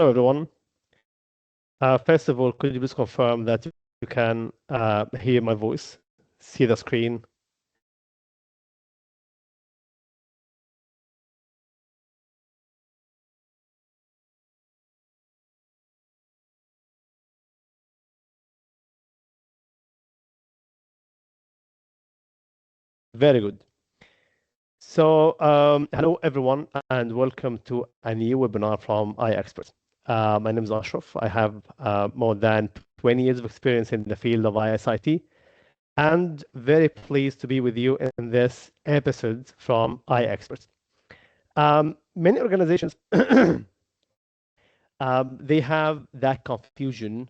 everyone. First of all, could you please confirm that you can hear my voice, see the screen? Very good. So, hello everyone, and welcome to a new webinar from iiExperts. My name is Ashraf. I have more than 20 years of experience in the field of ISIT, and very pleased to be with you in this episode from iiExperts. Many organizations they have that confusion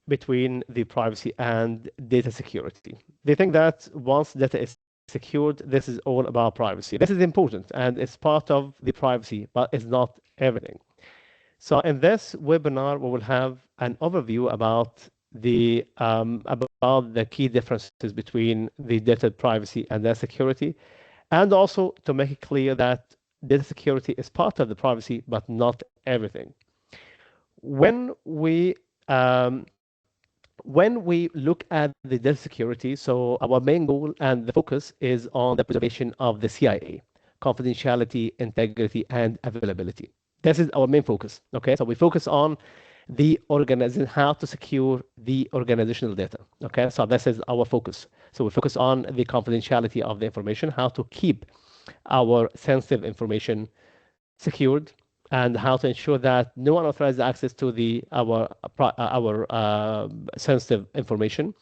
between the privacy and data security. They think that once data is secured, this is all about privacy. This is important and it's part of the privacy, but it's not everything. So in this webinar, we will have an overview about the key differences between the data privacy and data security, and also to make it clear that data security is part of the privacy, but not everything. When we look at the data security, so our main goal and the focus is on the preservation of the CIA, confidentiality, integrity, and availability. This is our main focus. Okay, so we focus on the organization, how to secure the organizational data. Okay, so this is our focus. So we focus on the confidentiality of the information, how to keep our sensitive information secured, and how to ensure that no unauthorized access to our sensitive information.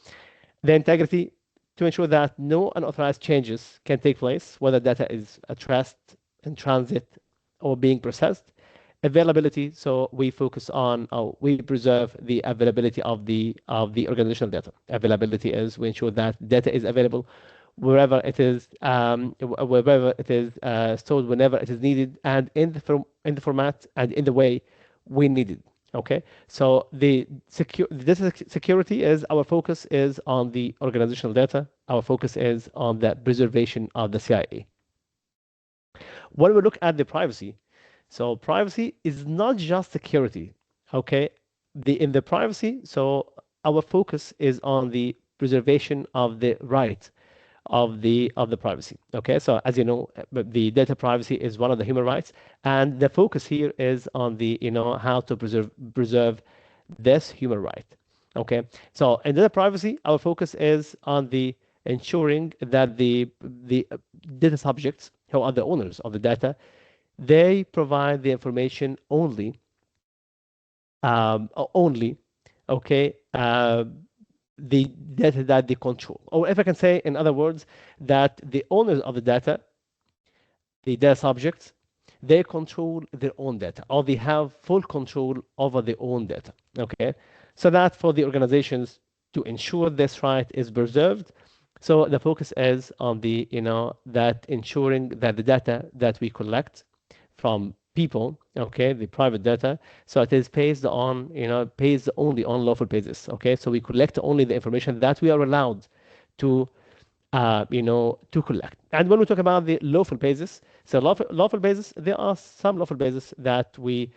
The integrity, to ensure that no unauthorized changes can take place, whether data is at rest, in transit, or being processed. Availability, so we focus on, we preserve the availability of the organizational data. Availability is we ensure that data is available wherever it is stored, whenever it is needed, and in the format and in the way we need it. Okay, so the data security is our focus is on the organizational data. Our focus is on the preservation of the CIA. When we look at the privacy, so privacy is not just security. Okay, in the privacy, so our focus is on the preservation of the right of the privacy. Okay, so as you know, the data privacy is one of the human rights, and the focus here is on the how to preserve this human right. Okay, so in data privacy, our focus is on the ensuring that the data subjects, who are the owners of the data, they provide the information only okay, the data that they control. Or if I can say, in other words, that the owners of the data subjects, they control their own data, or they have full control over their own data. Okay, so that for the organizations to ensure this right is preserved. So the focus is on the that ensuring that the data that we collect from people, okay, the private data, so it is based on based only on lawful basis. Okay, so we collect only the information that we are allowed to to collect. And when we talk about the lawful basis, so lawful basis, there are some lawful basis that we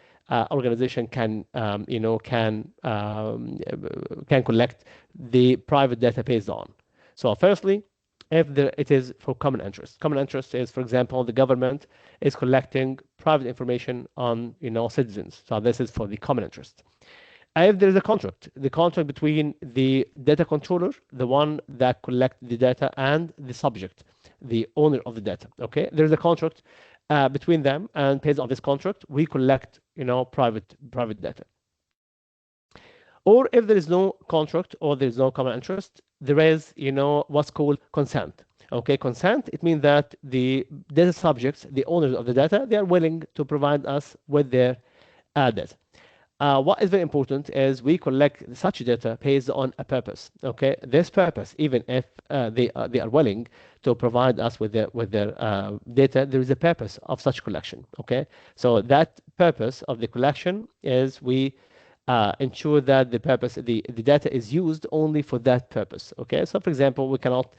organization can can collect the private data based on. So firstly, if it is for common interest. Common interest is, for example, the government is collecting private information on citizens. So this is for the common interest. If there is a contract, the contract between the data controller, the one that collects the data, and the subject, the owner of the data. Okay, there is a contract between them, and based on this contract, we collect private data. Or if there is no contract or there is no common interest, there is what's called consent. Okay, consent, it means that the data subjects, the owners of the data, they are willing to provide us with their data. What is very important is we collect such data based on a purpose. Okay, this purpose, even if they are willing to provide us with their data, there is a purpose of such collection. Okay, so that purpose of the collection is we ensure that the data is used only for that purpose. Okay, so for example, we cannot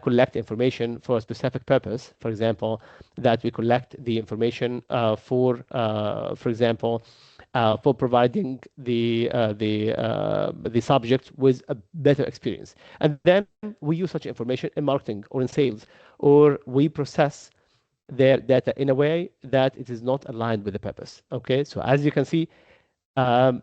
collect information for a specific purpose. For example, that we collect the information for example, for providing the subject with a better experience. And then we use such information in marketing or in sales, or we process their data in a way that it is not aligned with the purpose. Okay, so as you can see, in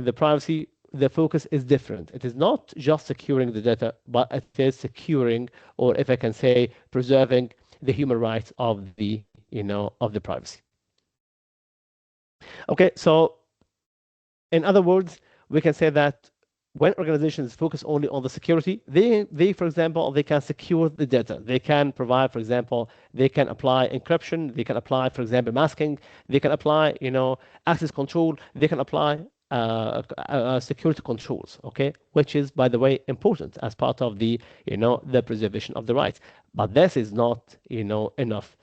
the privacy, the focus is different. It is not just securing the data, but it is securing, or if I can say, preserving the human rights of the of the privacy. Okay, so in other words, we can say that when organizations focus only on the security, they, for example, they can secure the data. They can provide, for example, they can apply encryption. They can apply, for example, masking. They can apply, access control. They can apply security controls. Okay, which is, by the way, important as part of the, the preservation of the rights. But this is not, enough.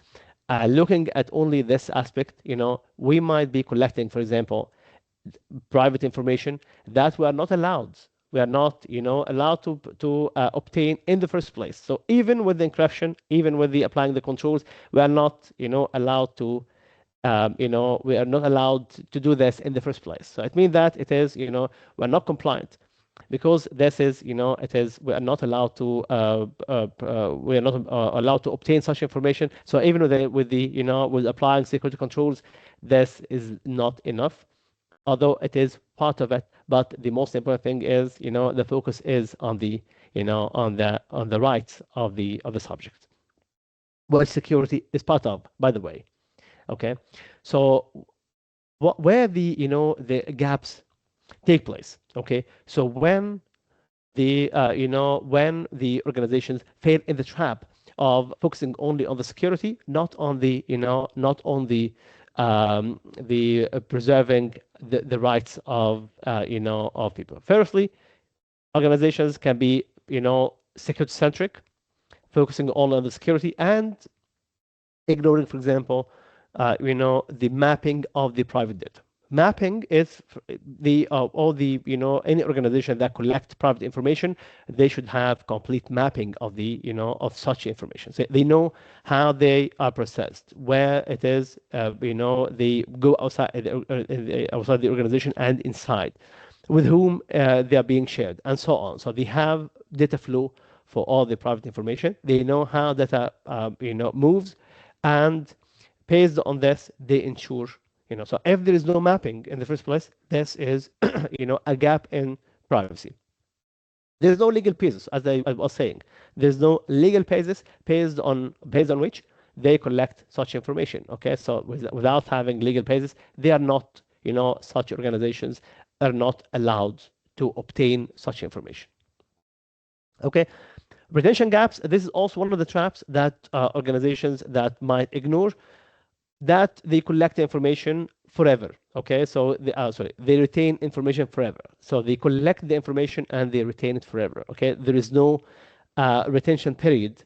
Looking at only this aspect, we might be collecting, for example, private information that we are not allowed. We are not, allowed to obtain in the first place. So even with the encryption, even with the applying the controls, we are not, allowed to, we are not allowed to do this in the first place. So it means that it is, we're not compliant, because this is, it is, we are not allowed to, we are not allowed to obtain such information. So even with the, with applying security controls, this is not enough, although it is part of it. But the most important thing is, the focus is on the, on the rights of the subject, which security is part of, by the way. Okay, so where the, the gaps take place. Okay, so when the, when the organizations fail in the trap of focusing only on the security, not on the, not on the preserving the rights of, of people. Firstly, organizations can be, security centric, focusing only on the security and ignoring, for example, the mapping of the private data. Mapping is the all the, any organization that collects private information, they should have complete mapping of the, of such information. So they know how they are processed, where it is, they go outside outside the organization and inside, with whom they are being shared, and so on. So they have data flow for all the private information. They know how data, moves, and based on this, they ensure, so if there is no mapping in the first place, this is, a gap in privacy. There's no legal basis, as I was saying. There's no legal basis based on which they collect such information. Okay, so without having legal basis, they are not, such organizations are not allowed to obtain such information. Okay, retention gaps. This is also one of the traps that organizations that might ignore, that they collect information forever. Okay, so they retain information forever. So they collect the information and they retain it forever. Okay, there is no retention period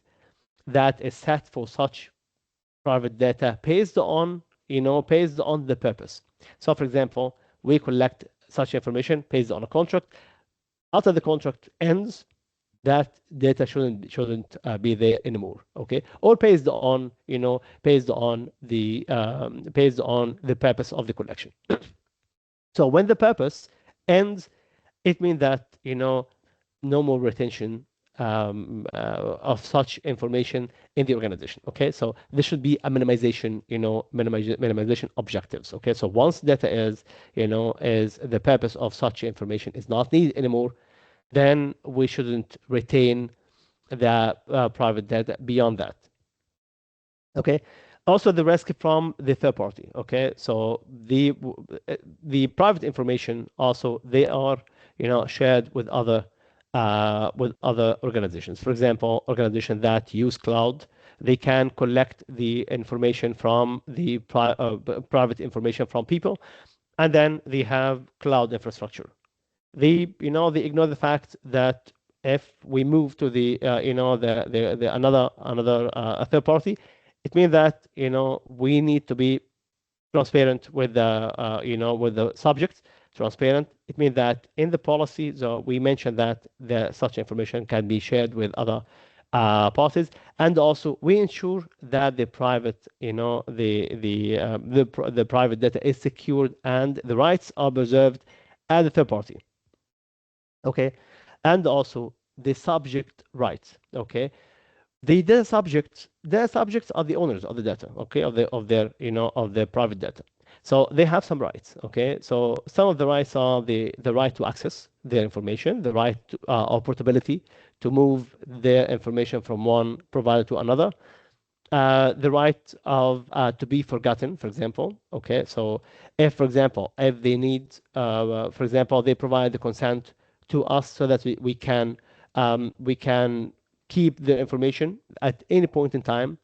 that is set for such private data based on, based on the purpose. So for example, we collect such information based on a contract. After the contract ends, that data shouldn't be there anymore. Okay, or based on, based on the purpose of the collection. So when the purpose ends, it means that, no more retention of such information in the organization. Okay, so there should be a minimization, minimization objectives. Okay, so once data is, is the purpose of such information is not needed anymore, then we shouldn't retain the private data beyond that. Okay, also the risk from the third party. Okay, so the private information also, they are, shared with other organizations. For example, organizations that use cloud, they can collect the information from the private information from people, and then they have cloud infrastructure. They, they ignore the fact that if we move to the, the another third party, it means that, we need to be transparent with the, with the subjects. Transparent. It means that in the policy, so we mentioned that such information can be shared with other parties, and also we ensure that the private, the private data is secured and the rights are preserved at the third party. Okay, and also the subject rights. Okay, the subjects are the owners of the data. Okay, of their private data. So they have some rights. Okay, so some of the rights are the right to access their information, the right to, or portability to move their information from one provider to another, the right of to be forgotten, for example. Okay, so if, for example, if they need, for example, they provide the consent to us so that we can keep their information at any point in time.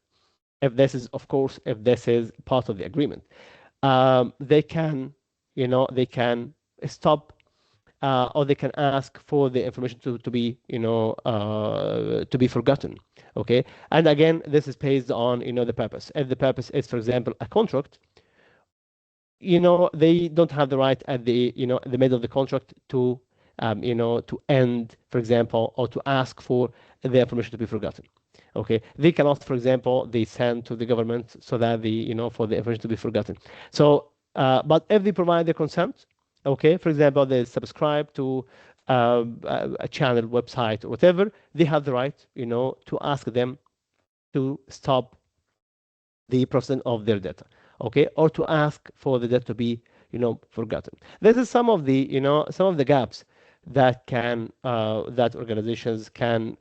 If this is, of course, if this is part of the agreement, they can, they can stop or they can ask for the information to be, to be forgotten. Okay, and again, this is based on, the purpose. If the purpose is, for example, a contract, they don't have the right at the, in the middle of the contract to, to end, for example, or to ask for the information to be forgotten. Okay, they cannot, for example, they send to the government so that the, for the information to be forgotten. So, but if they provide their consent, okay, for example, they subscribe to a channel, website, or whatever, they have the right, to ask them to stop the processing of their data, okay, or to ask for the data to be, forgotten. This is some of the, some of the gaps that can that organizations can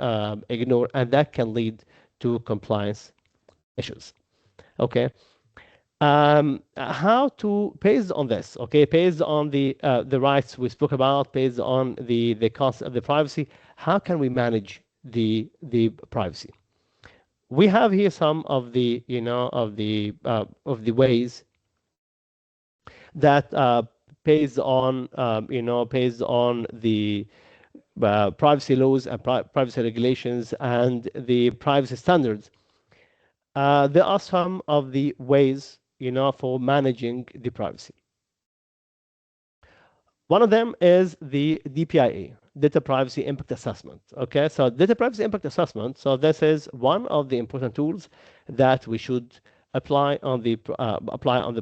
ignore, and that can lead to compliance issues. Okay, how to, based on this, okay, based on the rights we spoke about, based on the cost of the privacy, how can we manage the privacy? We have here some of the, of the ways that based on, based on the privacy laws and privacy regulations and the privacy standards. There are some of the ways, for managing the privacy. One of them is the DPIA, Data Privacy Impact Assessment. Okay, so Data Privacy Impact Assessment. So this is one of the important tools that we should apply on the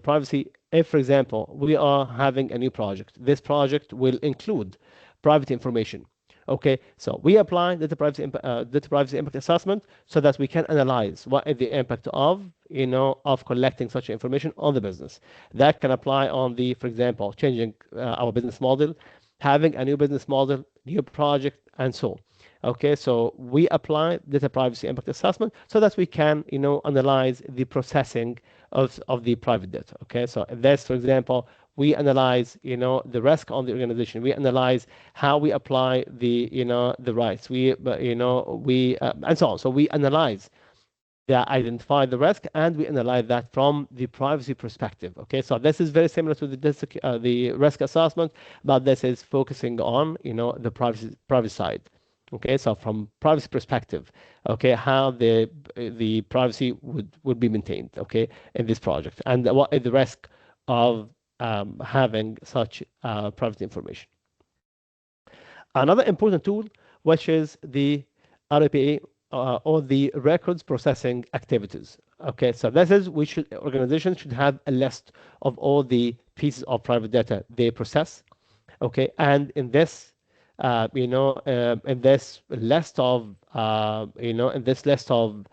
privacy. If, for example, we are having a new project, this project will include private information. Okay, so we apply data privacy impact assessment so that we can analyze what is the impact of, of collecting such information on the business. That can apply on the, for example, changing our business model, having a new business model, new project, and so on. Okay, so we apply data privacy impact assessment so that we can, analyze the processing of the private data. Okay, so if that's, for example, we analyze, the risk on the organization. We analyze how we apply the, the rights. We, and so on. So we analyze that, identify the risk, and we analyze that from the privacy perspective. Okay, so this is very similar to the risk assessment, but this is focusing on, the privacy side. Okay, so from privacy perspective, okay, how the privacy would be maintained, okay, in this project, and what is the risk of having such private information. Another important tool, which is the RPA or the records processing activities. Okay, so this is organizations should have a list of all the pieces of private data they process. Okay, and in this, in this list of, in this list of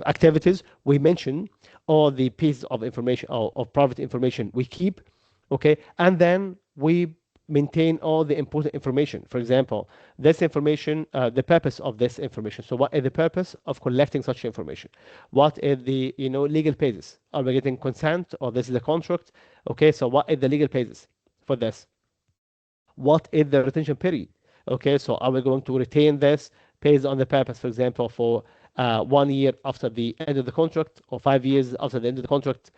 activities, we mention all the pieces of information or of private information we keep, okay, and then we maintain all the important information. For example, this information, the purpose of this information. So what is the purpose of collecting such information? What is the, legal basis? Are we getting consent, or this is a contract? Okay, so what is the legal basis for this? What is the retention period? Okay, so are we going to retain this based on the purpose, for example, for 1 year after the end of the contract, or 5 years after the end of the contract,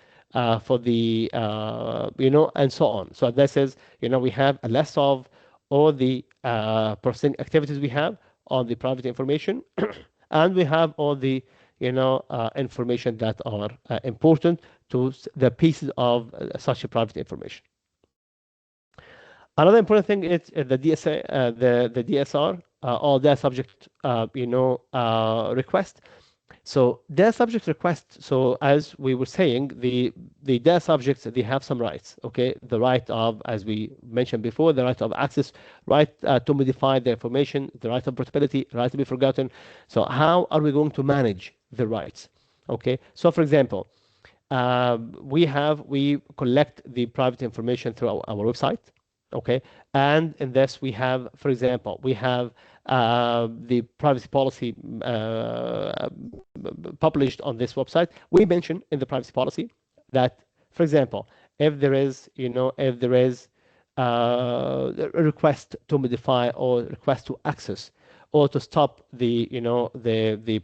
for the, and so on. So this is, we have a list of all the processing activities we have on the private information, and we have all the, information that are important to the pieces of such a private information. Another important thing is the DSA, the DSR, or data subject, request. So data subject request, so as we were saying, the data subjects, they have some rights, okay? The right of, as we mentioned before, the right of access, right to modify the information, the right of portability, right to be forgotten. So how are we going to manage the rights? Okay, so for example, we collect the private information through our website, okay, and in this we have, for example, we have the privacy policy published on this website. We mention in the privacy policy that, for example, if there is a request to modify or request to access or to stop the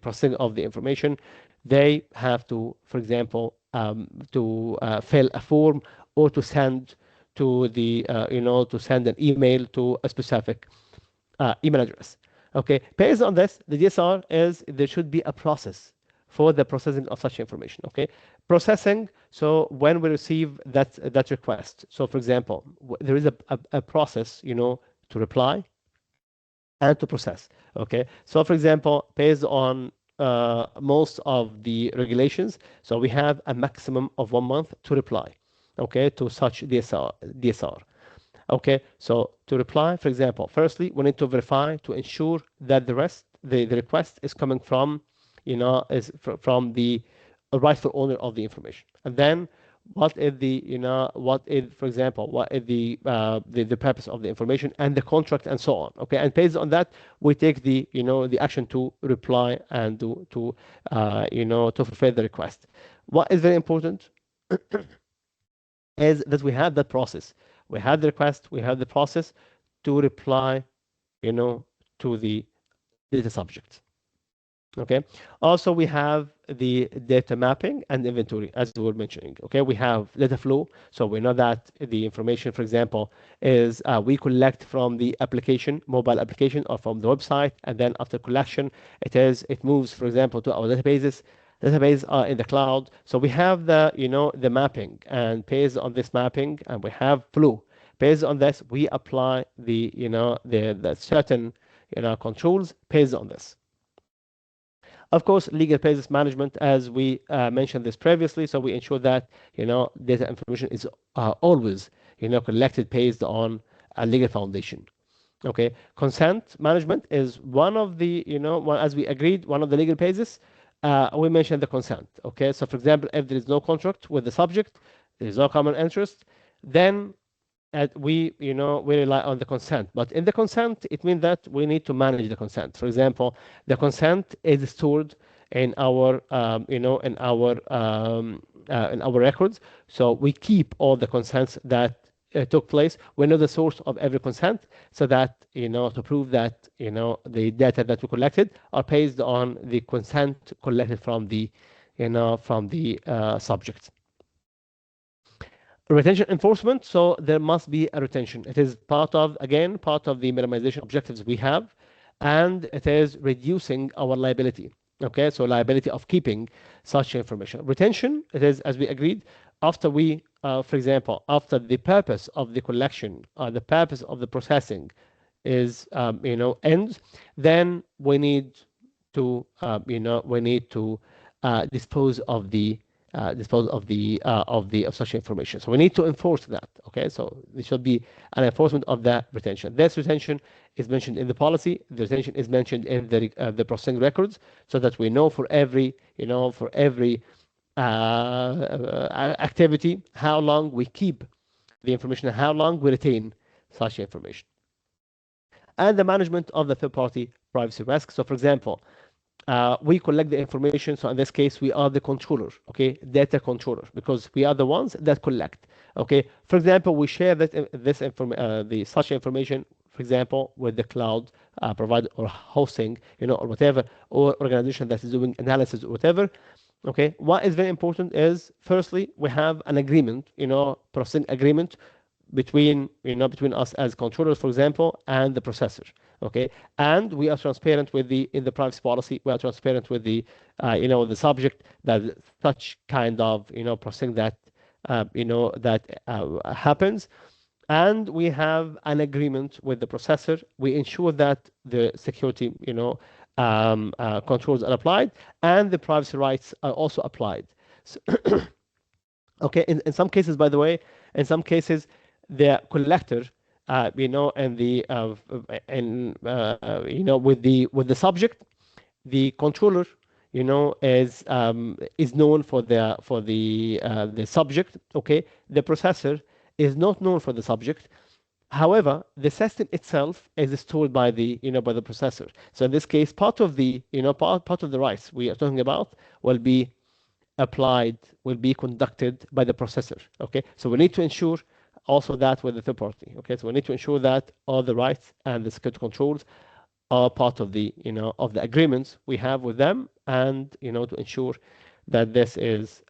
processing of the information, they have to, for example, to fill a form or to send to send an email to a specific email address. Okay, based on this, the DSR is there should be a process for the processing of such information. Okay, processing. So when we receive that request, so for example, there is a process, to reply and to process. Okay, so for example, based on most of the regulations, so we have a maximum of 1 month to reply, okay, to such DSR. Okay, so to reply, for example, firstly, we need to verify to ensure that the request is coming from, from the rightful owner of the information. And then for example, what is the purpose of the information and the contract and so on. Okay, and based on that, we take the action to reply and to fulfill the request. What is very important is that we have that process. We have the request, we have the process to reply, to the data subject. Okay. Also, we have the data mapping and inventory, as we were mentioning. Okay, we have data flow, so we know that the information, for example, is we collect from the application, mobile application, or from the website, and then after collection, it moves, for example, to our databases. Databases are in the cloud, so we have the mapping, and based on this mapping, and we have flow. Based on this, we apply the certain controls based on this. Of course, legal basis management, as we mentioned this previously, so we ensure that data information is always collected based on a legal foundation. Okay, consent management is one of the as we agreed, one of the legal bases. We mentioned the consent. Okay, so for example, if there is no contract with the subject, there is no common interest, then we rely on the consent. But in the consent, it means that we need to manage the consent. For example, the consent is stored in our in our records, so we keep all the consents that took place. We know the source of every consent, so that to prove that the data that we collected are based on the consent collected from the subject. Retention enforcement, so there must be a retention. It is part of the minimization objectives we have, and it is reducing our liability. Okay, so liability of keeping such information. Retention, it is, as we agreed, after for example, after the purpose of the collection or the purpose of the processing is ends, then we need to dispose of such information. So we need to enforce that. Okay, so there should be an enforcement of that retention. This retention is mentioned in the policy. The retention is mentioned in the processing records, so that we know for every activity how long we keep the information and how long we retain such information. And the management of the third-party privacy risk. So, for example, we collect the information. So in this case, we are the controller, okay, data controller, because we are the ones that collect. Okay, for example, we share such information, for example, with the cloud provider or hosting, or whatever, or organization that is doing analysis or whatever. Okay, what is very important is, firstly, we have an agreement, processing agreement between us as controllers, for example, and the processor. Okay, and we are transparent in the privacy policy. We are transparent with the subject that such kind of processing that happens, and we have an agreement with the processor. We ensure that the security, controls are applied, and the privacy rights are also applied. So, okay, in some cases, by the way, in some cases, the collector, and the with the subject, the controller, is known for the subject. Okay, the processor is not known for the subject. However, the system itself is stored by the processor. So in this case, part of the part of the rights we are talking about will be applied, will be conducted by the processor. Okay, so we need to ensure also that with the third party. Okay, so we need to ensure that all the rights and the security controls are part of the of the agreements we have with them, and to ensure that this is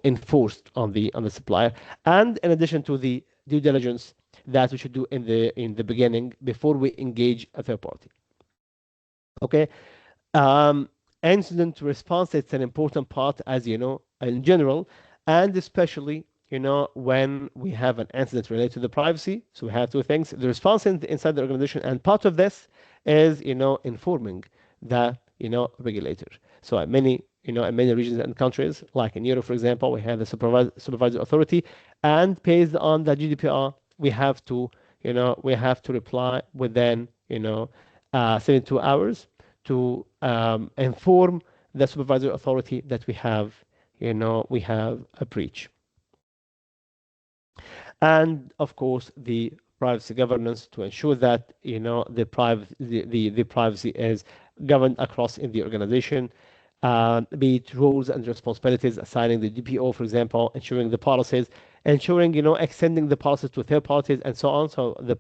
enforced on the supplier, and in addition to the due diligence that we should do in the beginning before we engage a third party. Okay, um, incident response, it's an important part, as you know, in general, and especially, when we have an incident related to the privacy. So we have two things, the response inside the organization, and part of this is, informing the, regulator. So in many regions and countries, like in Europe, for example, we have the supervisory authority, and based on the GDPR, we have to reply within, 72 hours to inform the supervisory authority that we have a breach. And of course, the privacy governance to ensure that the privacy is governed across in the organization, be it roles and responsibilities, assigning the DPO, for example, ensuring the policies, ensuring extending the policies to third parties, and so on. So the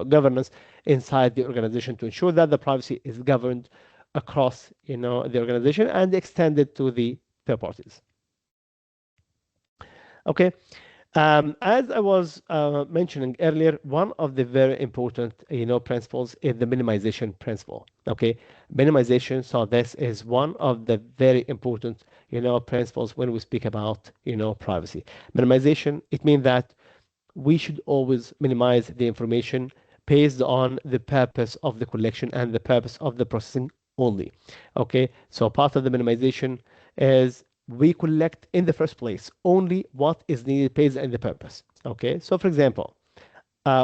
governance inside the organization to ensure that the privacy is governed across the organization and extended to the third parties. Okay. As I was mentioning earlier, one of the very important, principles is the minimization principle. Okay, minimization. So this is one of the very important, principles when we speak about, privacy. Minimization. It means that we should always minimize the information based on the purpose of the collection and the purpose of the processing only. Okay, so part of the minimization is we collect in the first place only what is needed based on the purpose. Okay, so for example,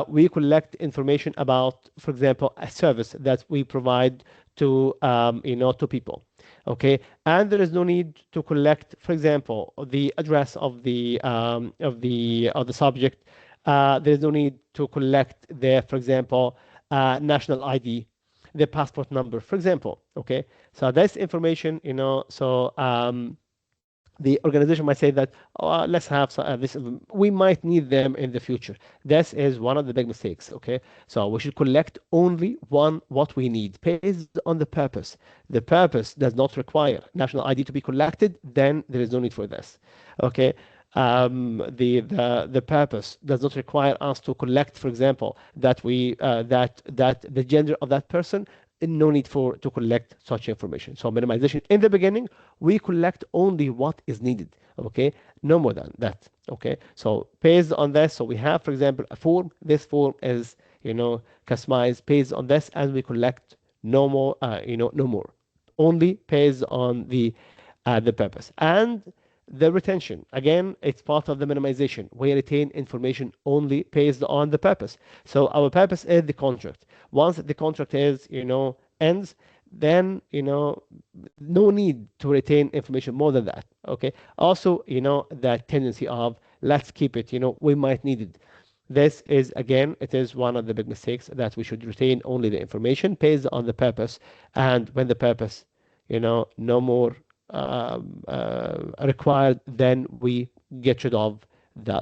we collect information about, for example, a service that we provide to people. Okay, and there is no need to collect, for example, the address of the subject. There is no need to collect their, for example, national ID, their passport number, for example. Okay, so this information, the organization might say that, oh, let's have this, we might need them in the future. This is one of the big mistakes. Okay, so we should collect only what we need based on the purpose. The purpose does not require national ID to be collected, then there is no need for this. Okay, the purpose does not require us to collect, for example, that the gender of that person. No need to collect such information. So minimization in the beginning, we collect only what is needed. Okay, no more than that. Okay, so based on this, so we have, for example, a form. This form is customized based on this, and we collect no more. No more. Only based on the purpose. And the retention, again, it's part of the minimization. We retain information only based on the purpose. So our purpose is the contract. Once the contract ends, then no need to retain information more than that. Okay, also that tendency of let's keep it, we might need it. This is, again, it is one of the big mistakes, that we should retain only the information based on the purpose, and when the purpose no more required, then we get rid of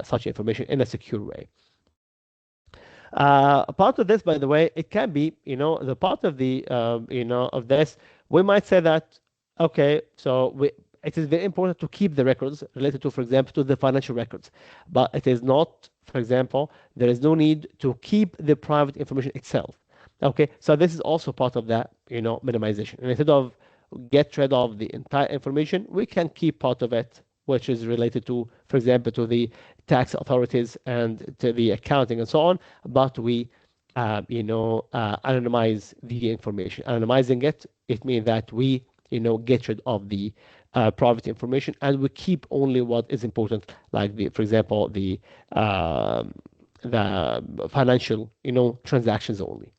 such information in a secure way. Part of this, by the way, it can be, the part of the, of this, we might say that, okay, so it is very important to keep the records related to, for example, to the financial records, but it is not, for example, there is no need to keep the private information itself. Okay, so this is also part of that, minimization. And instead of get rid of the entire information, we can keep part of it which is related to, for example, to the tax authorities and to the accounting and so on, but we anonymize the information. Anonymizing it, it means that we, get rid of the private information and we keep only what is important, like for example, the financial, transactions only.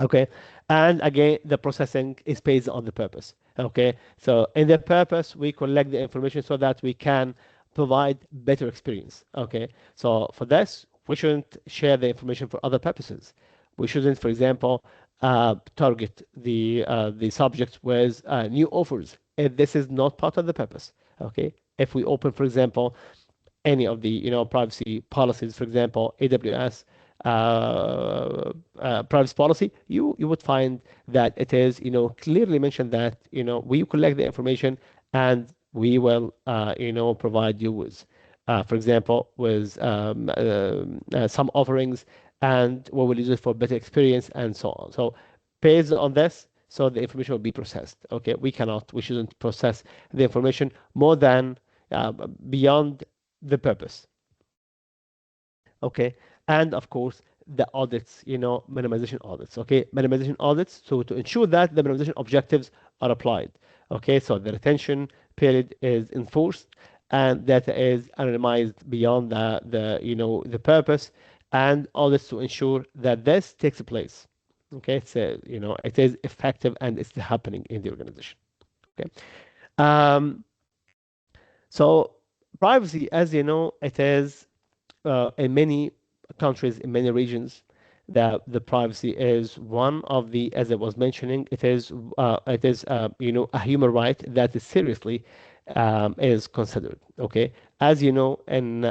Okay. And again, the processing is based on the purpose. Okay. So in the purpose, we collect the information so that we can provide better experience. Okay. So for this, we shouldn't share the information for other purposes. We shouldn't, for example, target the subject with new offers if this is not part of the purpose. Okay. If we open, for example, any of the privacy policies, for example, AWS privacy policy, you would find that it is clearly mentioned that we collect the information and we will provide you with for example with some offerings, and we will use it for better experience and so on. So based on this, so the information will be processed. Okay, we shouldn't process the information more than beyond the purpose. Okay. And of course, the audits, minimization audits. Okay, minimization audits. So to ensure that the minimization objectives are applied. Okay, so the retention period is enforced and data is anonymized beyond the purpose, and audits to ensure that this takes place. Okay, so it is effective and it's happening in the organization. Okay. Um, so privacy, as you know, it is in many countries, in many regions, that the privacy is one of the, as I was mentioning, it is a human right that is seriously is considered. Okay, as you know, in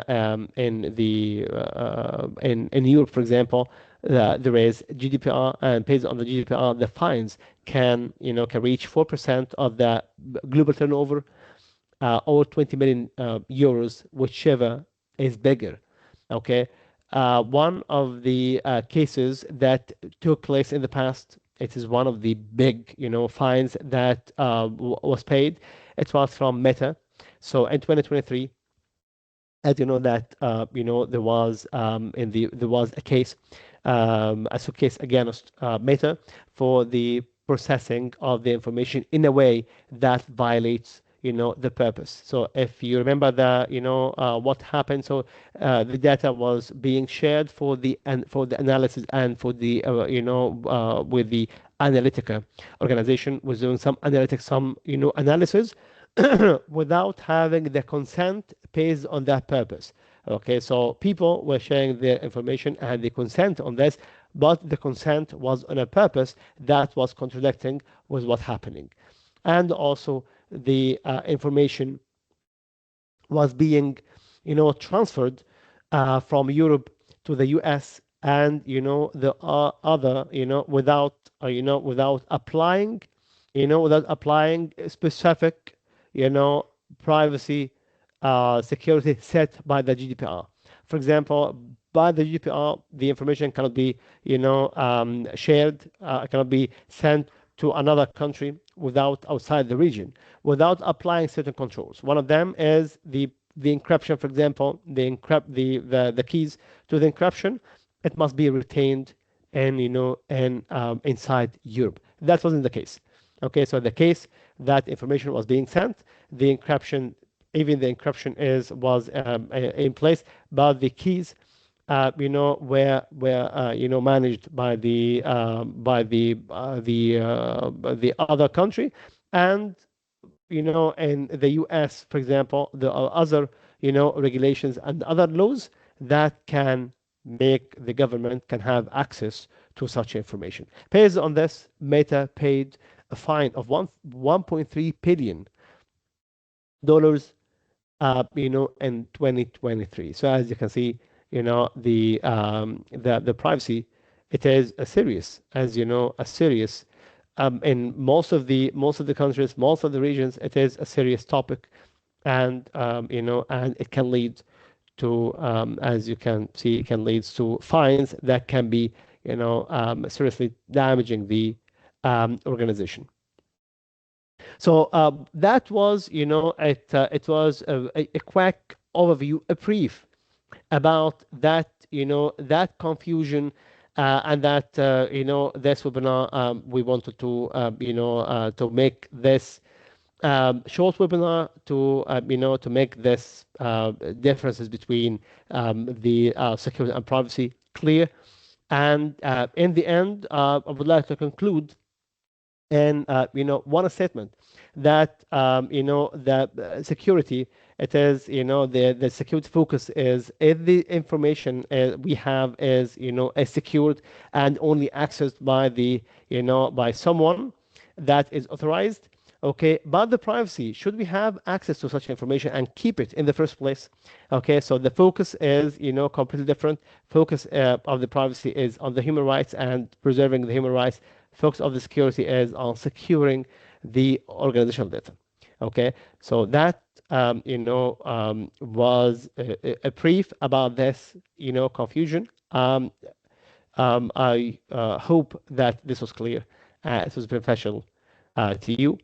Europe, for example, there is GDPR, and based on the GDPR, the fines can reach 4% of the global turnover, or 20 million euros, whichever is bigger. Okay. One of the cases that took place in the past, it is one of the big, fines that was paid. It was from Meta. So in 2023, as you know that there was a suit case against Meta for the processing of the information in a way that violates the purpose. So if you remember what happened, so the data was being shared for the analysis and for the with the Analytica organization was doing some analytics, some analysis without having the consent based on that purpose. Okay, so people were sharing their information and they consent on this, but the consent was on a purpose that was contradicting with what's happening. And also the information was being, transferred from Europe to the US, and the other, without applying specific, you know, privacy security set by the GDPR. For example, by the GDPR, the information cannot be, shared, cannot be sent to another country without outside the region, without applying certain controls. One of them is the encryption. For example, the keys to the encryption, it must be retained and inside Europe. That wasn't the case. Okay, so the case that information was being sent, the encryption, even the encryption was in place, but the keys, were managed by the other country, and in the US, for example, there are other regulations and other laws that can make the government can have access to such information. Based on this, Meta paid a fine of 1.3 billion dollars in 2023. So as you can see, the privacy, it is a serious, as you know, a serious, in most of the countries, most of the regions, it is a serious topic, and and it can lead to, as you can see, it can lead to fines that can be, seriously damaging the organization. So that was, it was a quick overview, a brief about that, that confusion, and that, this webinar, we wanted to, to make this short webinar to, to make this differences between the security and privacy clear. And in the end, I would like to conclude and one statement that that security, it is, the security focus is if the information we have is, is secured and only accessed by the, by someone that is authorized. Okay, but the privacy, should we have access to such information and keep it in the first place? Okay, so the focus is, completely different. Focus of the privacy is on the human rights and preserving the human rights. Focus of the security is on securing the organizational data. Okay, so that was a brief about this, confusion. I hope that this was clear. It was beneficial to you.